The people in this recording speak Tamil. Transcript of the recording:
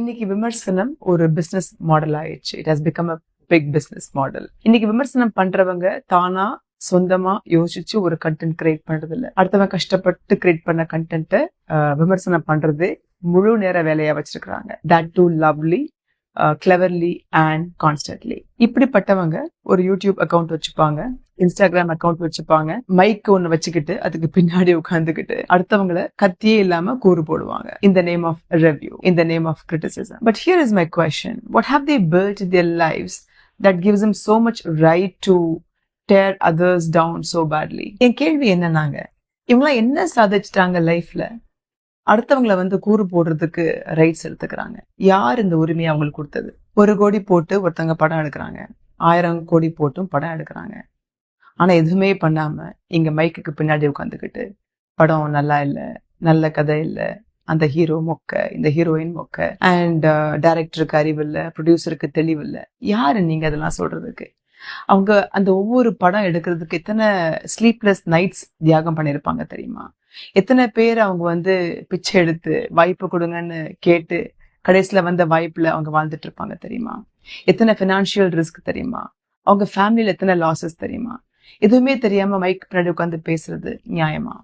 இன்னைக்கு விமர்சனம் ஒரு பிசினஸ் மாடல் ஆயிடுச்சு. It has become a big business model. இன்னைக்கு விமர்சனம் பண்றவங்க தானா சொந்தமா யோசிச்சு ஒரு கண்டென்ட் கிரியேட் பண்றது இல்ல. அடுத்தவன் கஷ்டப்பட்டு கிரியேட் பண்ண கண்டென்ட்டை விமர்சனம் பண்றதே முழு நேர வேலையா வச்சிருக்காங்க. That too lovely, cleverly and constantly. இப்படிப்பட்டவங்க ஒரு யூடியூப் அக்கௌண்ட் வச்சுப்பாங்க, இன்ஸ்டாகிராம் அக்கௌண்ட் வச்சுப்பாங்க, மைக் ஒன்னு வச்சுக்கிட்டு அதுக்கு பின்னாடி உட்கார்ந்துகிட்டு அடுத்தவங்களை கத்தியே இல்லாம கூறு போடுவாங்க. In the name of review, in the name of criticism. But here is my question: what have they built in their lives that gives them so much right to tear others down so badly? என் கேள்வி என்னன்னாங்க, இவங்களாம் என்ன சாதிச்சிட்டாங்க லைஃப்ல? அடுத்தவங்களை வந்து கூறு போடுறதுக்கு ரைட்ஸ் எடுத்துக்கிறாங்க. யார் இந்த உரிமையை அவங்களுக்கு கொடுத்தது? 1 கோடி போட்டு ஒருத்தவங்க படம் எடுக்கிறாங்க, 1000 கோடி போட்டும் படம் எடுக்கிறாங்க. ஆனா எதுவுமே பண்ணாம இங்க மைக்குக்கு பின்னாடி உட்காந்துக்கிட்டு படம் நல்லா இல்லை, நல்ல கதை இல்லை, அந்த ஹீரோ மொக்க, இந்த ஹீரோயின் மொக்க, அண்ட் டைரக்டருக்கு அறிவு இல்லை, ப்ரொடியூசருக்கு தெளிவு இல்லை. யாரு நீங்க அதெல்லாம் சொல்றதுக்கு? அவங்க அந்த ஒவ்வொரு படம் எடுக்கிறதுக்கு எத்தனை ஸ்லீப்லெஸ் நைட்ஸ் தியாகம் பண்ணியிருப்பாங்க தெரியுமா? எத்தனை பேர் அவங்க வந்து பிச்சை எடுத்து வாய்ப்பு கொடுங்கன்னு கேட்டு கடைசியில வந்த வாய்ப்புல அவங்க வாழ்ந்துட்டு இருப்பாங்க தெரியுமா? எத்தனை பினான்சியல் ரிஸ்க் தெரியுமா? அவங்க ஃபேமிலியில எத்தனை லாசஸ் தெரியுமா? எதுவுமே தெரியாம மைக் பின்னாடி உட்காந்து பேசுறது நியாயமா?